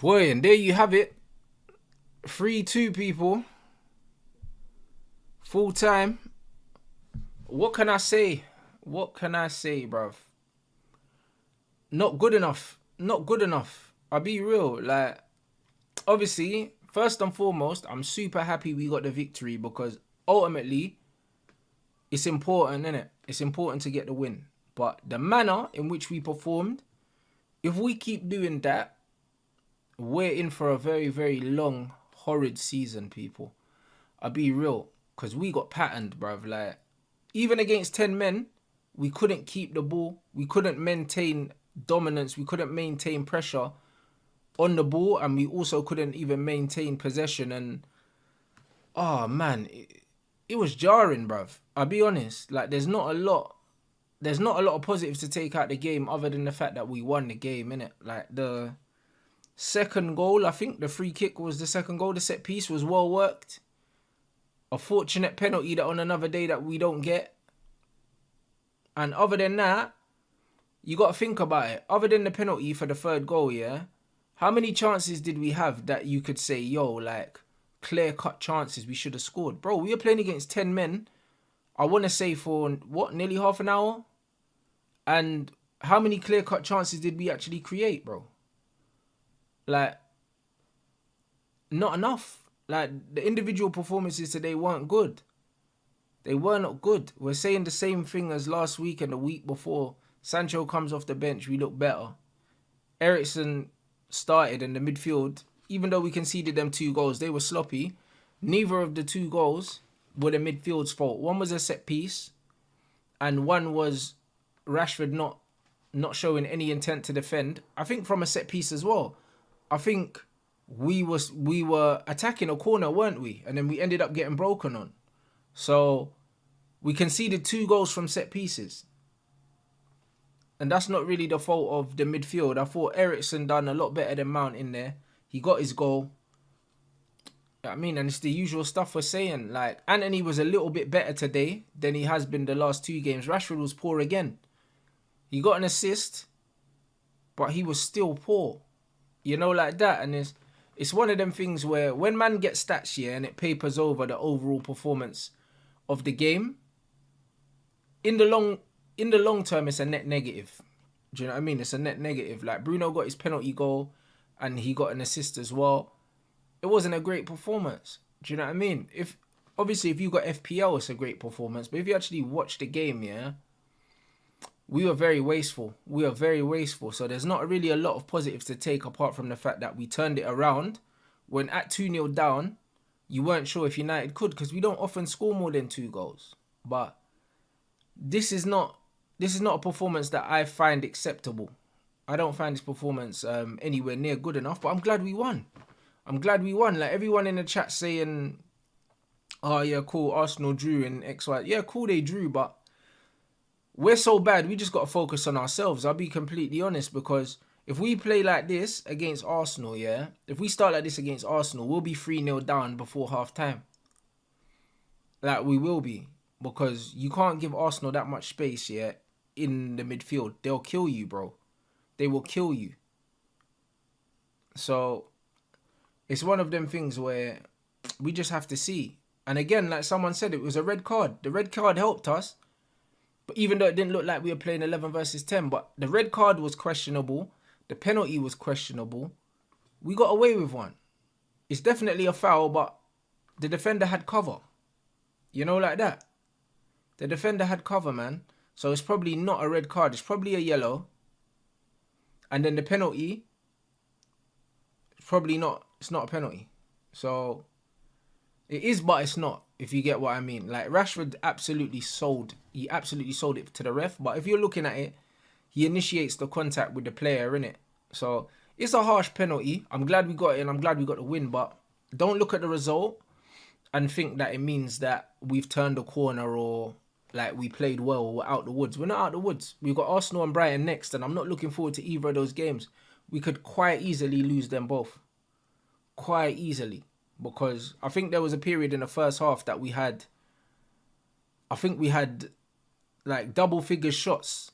Boy, and there you have it. 3-2, people. Full time. What can I say? What can I say, bruv? Not good enough. Not good enough. I'll be real. Like, obviously, first and foremost, I'm super happy we got the victory because ultimately, it's important, innit? It's important to get the win. But the manner in which we performed, if we keep doing that, we're in for a very, very long, horrid season, people. I'll be real. Because we got patterned, bruv. Like, even against 10 men, we couldn't keep the ball. We couldn't maintain dominance. We couldn't maintain pressure on the ball. And we also couldn't even maintain possession. And, oh, man, it was jarring, bruv. I'll be honest. Like, there's not a lot of positives to take out the game other than the fact that we won the game, innit? Like, the second goal, I think the free kick was the second goal. The set piece was well worked. A fortunate penalty that on another day that we don't get. And other than that, you got to think about it. Other than the penalty for the third goal, yeah? How many chances did we have that you could say, yo, like, clear-cut chances we should have scored? Bro, we were playing against 10 men, I want to say for, what, nearly half an hour? And how many clear-cut chances did we actually create, bro? Like, not enough. Like, the individual performances today weren't good. They were not good. We're saying the same thing as last week and the week before. Sancho comes off the bench, we look better. Eriksen started in the midfield. Even though we conceded them 2 goals, they were sloppy. Neither of the 2 goals were the midfield's fault. One was a set piece, and one was Rashford not showing any intent to defend. I think from a set piece as well. I think we were attacking a corner, weren't we? And then we ended up getting broken on. So we conceded 2 goals from set pieces. And that's not really the fault of the midfield. I thought Eriksen done a lot better than Mount in there. He got his goal. I mean, and it's the usual stuff we're saying. Like, Anthony was a little bit better today than he has been the last 2 games. Rashford was poor again. He got an assist, but he was still poor. You know, like that. And it's one of them things where when man gets stats here and it papers over the overall performance of the game, in the long term, it's a net negative. Do you know what I mean? It's a net negative. Like, Bruno got his penalty goal and he got an assist as well. It wasn't a great performance. Do you know what I mean? Obviously, if you got FPL, it's a great performance. But if you actually watch the game, yeah, we were very wasteful. We were very wasteful. So there's not really a lot of positives to take apart from the fact that we turned it around. When at 2-0 down, you weren't sure if United could because we don't often score more than 2 goals. But this is not a performance that I find acceptable. I don't find this performance anywhere near good enough. But I'm glad we won. I'm glad we won. Like, everyone in the chat saying, oh, yeah, cool, Arsenal drew in XY. Yeah, cool, they drew, but we're so bad, we just got to focus on ourselves. I'll be completely honest, because if we play like this against Arsenal, yeah, if we start like this against Arsenal, we'll be 3-0 down before half-time. Like, we will be, because you can't give Arsenal that much space, yeah, in the midfield. They'll kill you, bro. They will kill you. So it's one of them things where we just have to see. And again, like someone said, it was a red card. The red card helped us. But even though it didn't look like we were playing 11 versus 10, but the red card was questionable. The penalty was questionable. We got away with one. It's definitely a foul, but the defender had cover. You know, like that. The defender had cover, man. So it's probably not a red card. It's probably a yellow. And then the penalty, it's probably not. It's not a penalty. So it is, but it's not, if you get what I mean. Like, Rashford absolutely sold. He absolutely sold it to the ref. But if you're looking at it, he initiates the contact with the player, innit? So it's a harsh penalty. I'm glad we got it and I'm glad we got the win. But don't look at the result and think that it means that we've turned a corner or like we played well or we're out the woods. We're not out the woods. We've got Arsenal and Brighton next, and I'm not looking forward to either of those games. We could quite easily lose them both. Quite easily. Because I think there was a period in the first half that we had like double figure shots.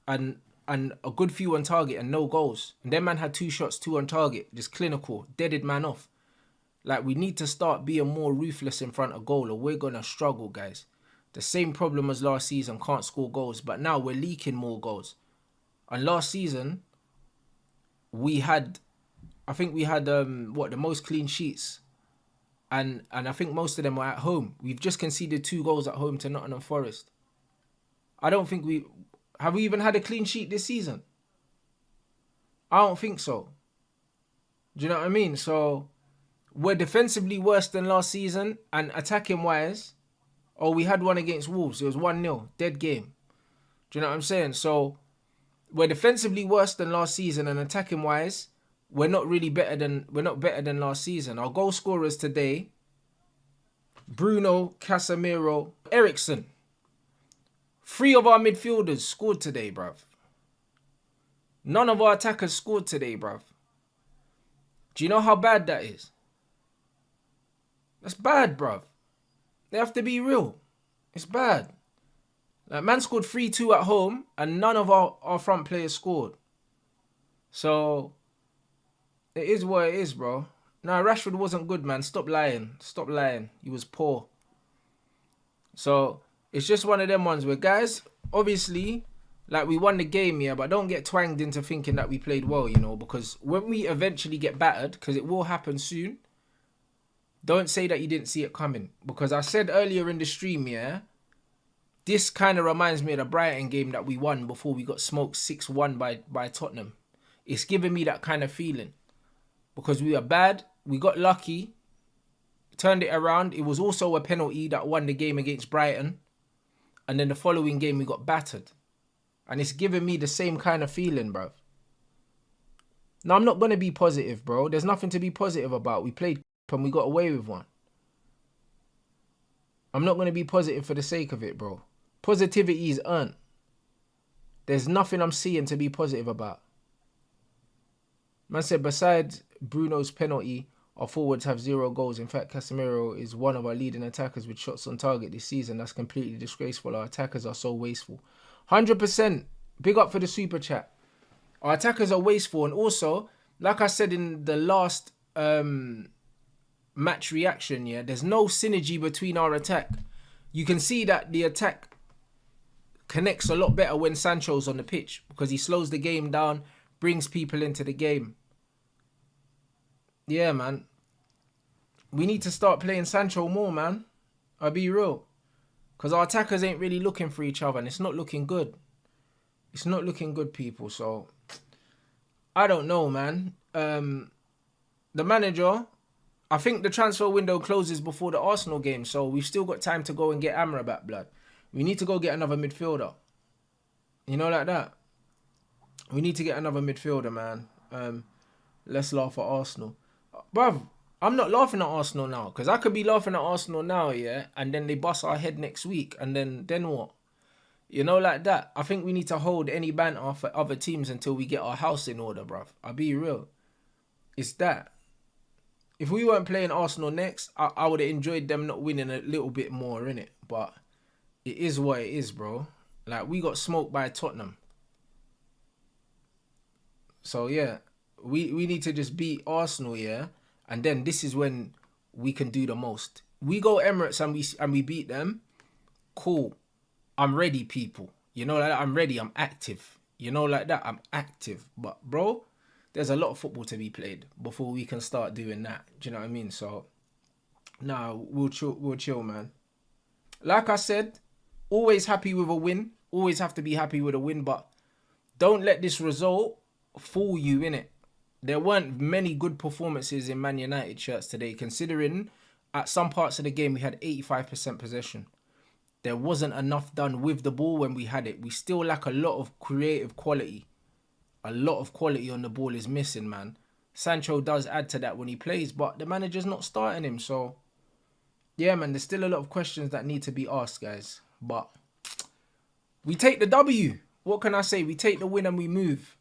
And and a good few on target and no goals. And then man had 2 shots, 2 on target, just clinical, deaded man off. Like, we need to start being more ruthless in front of goal or we're going to struggle, guys. The same problem as last season, can't score goals. But now we're leaking more goals. And last season, I think we had, the most clean sheets. And I think most of them were at home. We've just conceded 2 goals at home to Nottingham Forest. I don't think have we even had a clean sheet this season? I don't think so. Do you know what I mean? So we're defensively worse than last season, and attacking wise, we had one against Wolves. It was 1-0, dead game. Do you know what I'm saying? So we're defensively worse than last season, and attacking wise, we're not better than last season. Our goal scorers today: Bruno, Casemiro, Ericsson. 3 of our midfielders scored today, bruv. None of our attackers scored today, bruv. Do you know how bad that is? That's bad, bruv. They have to be real. It's bad. Like, man scored 3-2 at home and none of our front players scored. So, it is what it is, bro. Nah, Rashford wasn't good, man. Stop lying. Stop lying. He was poor. So, it's just one of them ones where, guys, obviously, like, we won the game, yeah, but don't get twanged into thinking that we played well, you know, because when we eventually get battered, because it will happen soon, don't say that you didn't see it coming. Because I said earlier in the stream, yeah, this kind of reminds me of the Brighton game that we won before we got smoked 6-1 by Tottenham. It's giving me that kind of feeling. Because we were bad, we got lucky, turned it around. It was also a penalty that won the game against Brighton. And then the following game, we got battered. And it's giving me the same kind of feeling, bro. Now, I'm not going to be positive, bro. There's nothing to be positive about. We played and we got away with one. I'm not going to be positive for the sake of it, bro. Positivity is earned. There's nothing I'm seeing to be positive about. Man said, besides Bruno's penalty, our forwards have 0 goals. In fact, Casemiro is one of our leading attackers with shots on target this season. That's completely disgraceful. Our attackers are so wasteful. 100%. Big up for the super chat. Our attackers are wasteful. And also, like I said in the last match reaction, yeah, there's no synergy between our attack. You can see that the attack connects a lot better when Sancho's on the pitch because he slows the game down, brings people into the game. Yeah, man. We need to start playing Sancho more, man. I'll be real. Because our attackers ain't really looking for each other and it's not looking good. It's not looking good, people. So, I don't know, man. The manager, I think the transfer window closes before the Arsenal game. So, we've still got time to go and get Amrabat, blood. We need to go get another midfielder. You know, like that. We need to get another midfielder, man. Let's laugh at Arsenal. Bruv, I'm not laughing at Arsenal now. Because I could be laughing at Arsenal now, yeah? And then they bust our head next week. And then what? You know, like that. I think we need to hold any banter for other teams until we get our house in order, bruv. I'll be real. It's that. If we weren't playing Arsenal next, I would have enjoyed them not winning a little bit more, innit? But it is what it is, bro. Like, we got smoked by Tottenham. So, yeah. We need to just beat Arsenal, yeah? And then this is when we can do the most. We go Emirates and we beat them. Cool. I'm ready, people. You know, like that. I'm ready. I'm active. You know, like that. I'm active. But, bro, there's a lot of football to be played before we can start doing that. Do you know what I mean? So, nah, we'll chill, man. Like I said, always happy with a win. Always have to be happy with a win. But don't let this result fool you, innit? There weren't many good performances in Man United shirts today, considering at some parts of the game we had 85% possession. There wasn't enough done with the ball when we had it. We still lack a lot of creative quality. A lot of quality on the ball is missing, man. Sancho does add to that when he plays, but the manager's not starting him. So, yeah, man, there's still a lot of questions that need to be asked, guys. But we take the W. What can I say? We take the win and we move.